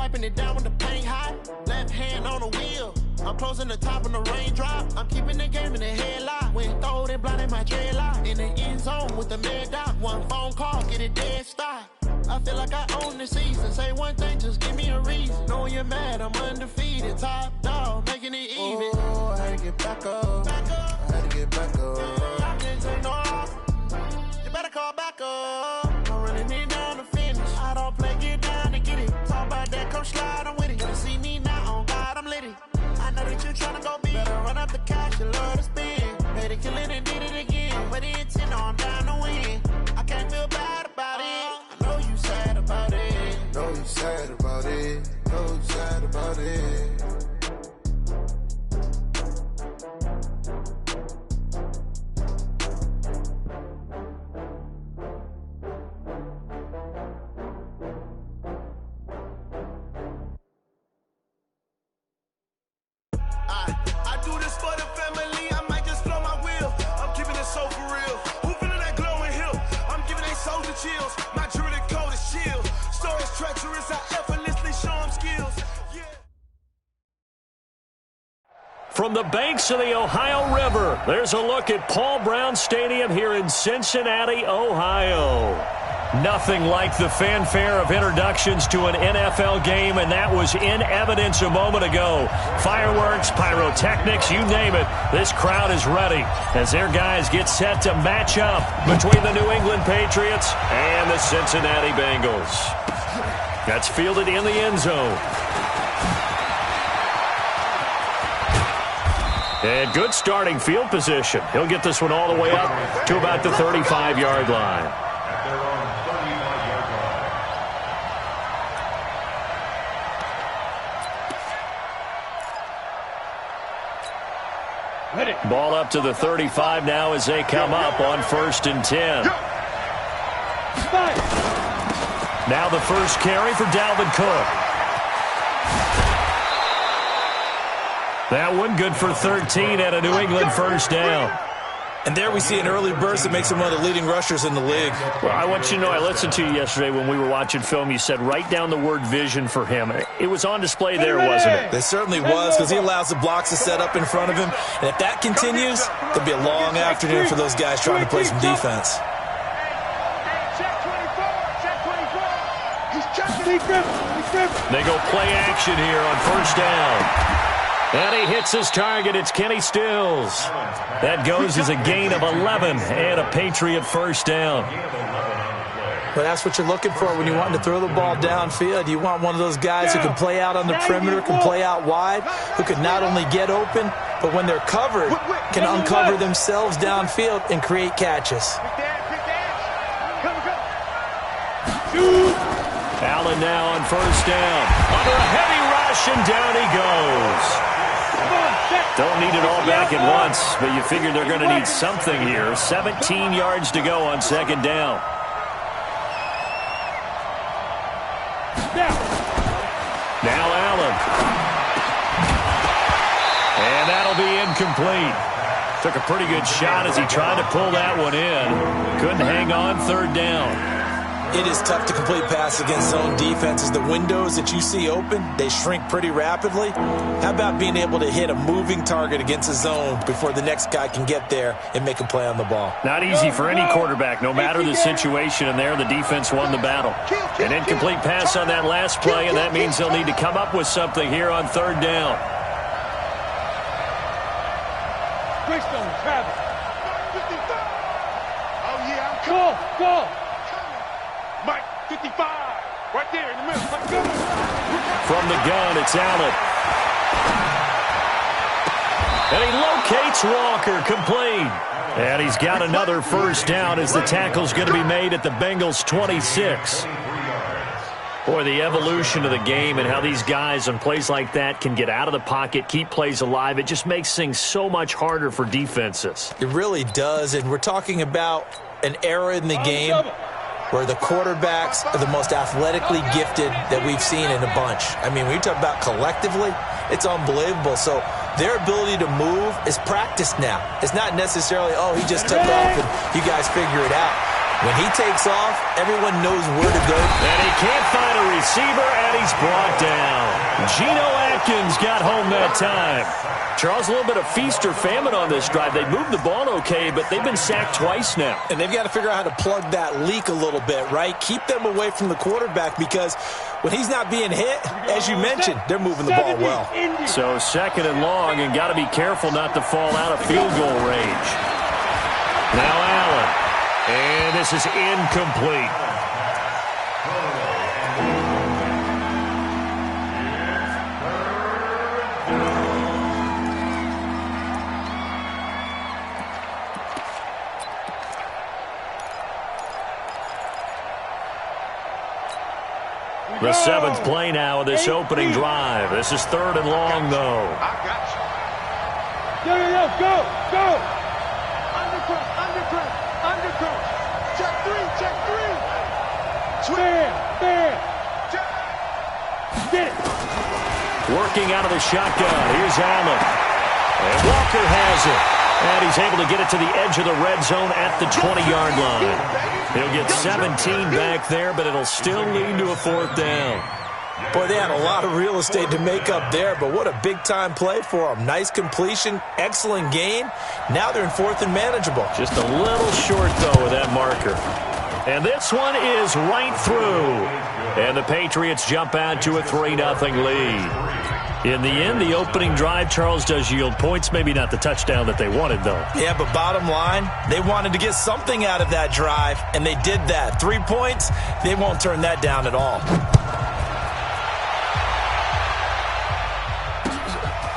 wiping it down with the paint hot. Left hand on the wheel. I'm closing the top of the raindrop. I'm keeping the game in the headlock. When throwed and blinded my dreadlock. In the end zone with the mad dot. One phone call, get it dead stop. I feel like I own the season. Say one thing, just give me a reason. Knowing you're mad, I'm undefeated. Top dog, making it even. Oh, I had to get back up. I had to get back up. I can't take no off. You better call back up. I'm running it down to finish. I don't play, get down to get it. Talk about that, come slide, I'm with it. You see me now, on God, I'm litty. I know that you're trying to go big. Better run up the cash, you love to spend. Made it, kill it, and did it again. But the intent, no, I'm down to win. I can't feel bad about it. I know you sad about it. Know you sad about it. Know you sad about it. I do this for the family. I might just blow my wheel. I'm keeping it so for real. Who feeling that glowing hill? I'm giving they souls the chills. My jewelry code is chill. Stories treacherous. I effortlessly show them skills. Yeah. From the banks of the Ohio River, there's a look at Paul Brown Stadium here in Cincinnati, Ohio. Nothing like the fanfare of introductions to an NFL game, and that was in evidence a moment ago. Fireworks, pyrotechnics, you name it. This crowd is ready as their guys get set to match up between the New England Patriots and the Cincinnati Bengals. That's fielded in the end zone. And good starting field position. He'll get this one all the way up to about the 35-yard line. Ball up to the 35 now as they come up on 1st and 10. Now the first carry for Dalvin Cook. That one good for 13 and a New England first down. And there we see an early burst that makes him one of the leading rushers in the league. Well, I want you to know, I listened to you yesterday when we were watching film. You said write down the word vision for him. It was on display there, wasn't it? It certainly was, because he allows the blocks to set up in front of him. And if that continues, there'll be a long afternoon for those guys trying to play some defense. They go play action here on first down. And he hits his target. It's Kenny Stills. That goes as a gain of 11 and a Patriot first down. But that's what you're looking for when you want to throw the ball downfield. You want one of those guys who can play out on the perimeter, can play out wide, who can not only get open, but when they're covered, can uncover themselves downfield and create catches. Allen now on first down. Under a heavy rush, and down he goes. Don't need it all back at once, but you figure they're going to need something here. 17 yards to go on second down. Now Allen. And that'll be incomplete. Took a pretty good shot as he tried to pull that one in. Couldn't hang on third down. It is tough to complete passes against zone defenses. The windows that you see open, they shrink pretty rapidly. How about being able to hit a moving target against a zone before the next guy can get there and make a play on the ball? Not easy for any quarterback, no matter the situation, and there the defense won the battle. An incomplete pass on that last play, and that means they'll need to come up with something here on third down. Greystone, Travis. Oh, yeah, go. Mike, 55, right there in the middle. Let's go. From the gun, it's Allen. And he locates Walker, complete. And he's got another first down as the tackle's going to be made at the Bengals' 26. Boy, the evolution of the game and how these guys on plays like that can get out of the pocket, keep plays alive, it just makes things so much harder for defenses. It really does, and we're talking about an era in the game where the quarterbacks are the most athletically gifted that we've seen in a bunch. I mean, when you talk about collectively, it's unbelievable. So their ability to move is practiced now. It's not necessarily, oh, he just took off and you guys figure it out. When he takes off, everyone knows where to go. And he can't find a receiver, and he's brought down. Geno Atkins got home that time. Charles, a little bit of feast or famine on this drive. They moved the ball okay, but they've been sacked twice now. And they've got to figure out how to plug that leak a little bit, right? Keep them away from the quarterback because when he's not being hit, as you mentioned, they're moving the ball well. So 2nd and long, and got to be careful not to fall out of field goal range. Now Allen. And this is incomplete. The 7th play now of this opening drive. This is 3rd and long, though. I got you. Yo, go. Undercut. Check 3. Bam. Get it. Working out of the shotgun. Here's Allen. And Walker has it. And he's able to get it to the edge of the red zone at the 20-yard line. He'll get 17 back there, but it'll still lead to a 4th down. Boy, they had a lot of real estate to make up there, but what a big-time play for them. Nice completion, excellent gain. Now they're in 4th and manageable. Just a little short, though, with that marker. And this one is right through. And the Patriots jump out to a 3-0 lead. In the end, the opening drive, Charles, does yield points. Maybe not the touchdown that they wanted, though. Yeah, but bottom line, they wanted to get something out of that drive, and they did that. 3 points, they won't turn that down at all.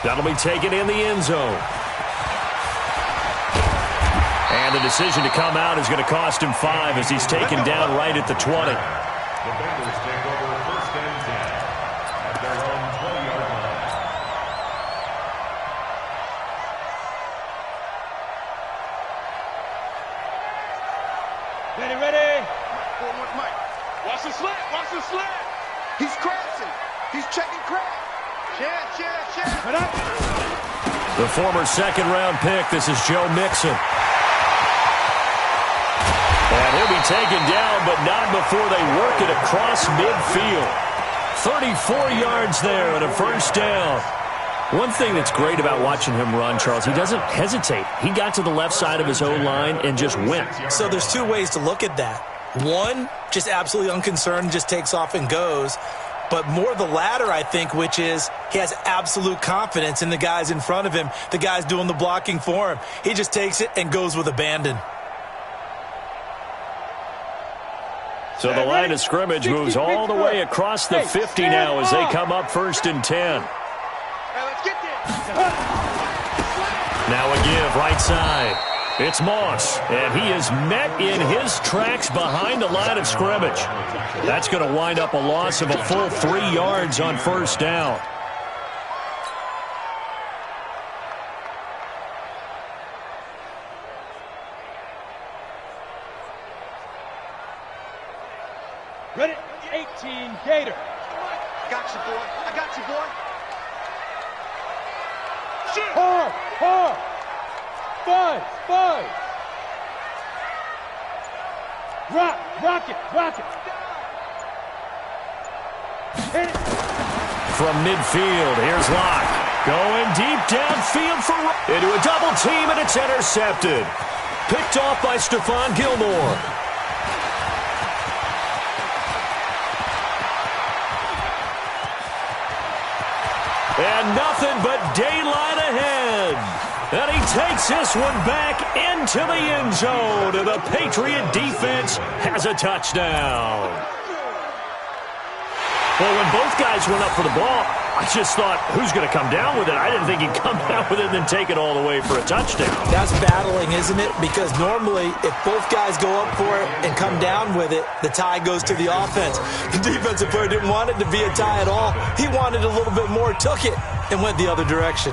That'll be taken in the end zone. And the decision to come out is going to cost him 5 as he's taken down right at the 20. The Bengals take over 1st and 10 at their own 20-yard line. Ready. Mike. Watch the slant. He's crashing. He's checking crash. Yeah. The former 2nd-round pick, this is Joe Mixon. And he'll be taken down, but not before they work it across midfield. 34 yards there and a 1st down. One thing that's great about watching him run, Charles, he doesn't hesitate. He got to the left side of his own line and just went. So there's 2 ways to look at that. One, just absolutely unconcerned, just takes off and goes. But more the latter, I think, which is he has absolute confidence in the guys in front of him, the guys doing the blocking for him. He just takes it and goes with abandon. So the line of scrimmage moves all the way across the 50 now as they come up 1st and 10. Now a give right side. It's Moss, and he is met in his tracks behind the line of scrimmage. That's going to wind up a loss of a full 3 yards on 1st down. Ready, 18, Gator. I got you, boy. Shoot. Hard. Buzz. Rock it. Hit it. From midfield, here's Locke. Going deep downfield into a double team, and it's intercepted. Picked off by Stephon Gilmore. And nothing but daylight ahead. And he takes this one back into the end zone. And the Patriot defense has a touchdown. Well, when both guys went up for the ball, I just thought, who's going to come down with it? I didn't think he'd come down with it and then take it all the way for a touchdown. That's battling, isn't it? Because normally, if both guys go up for it and come down with it, the tie goes to the offense. The defensive player didn't want it to be a tie at all. He wanted a little bit more, took it, and went the other direction.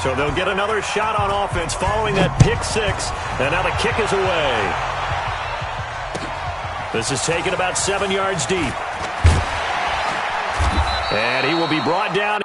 So they'll get another shot on offense following that pick 6, and now the kick is away. This is taken about 7 yards deep. And he will be brought down.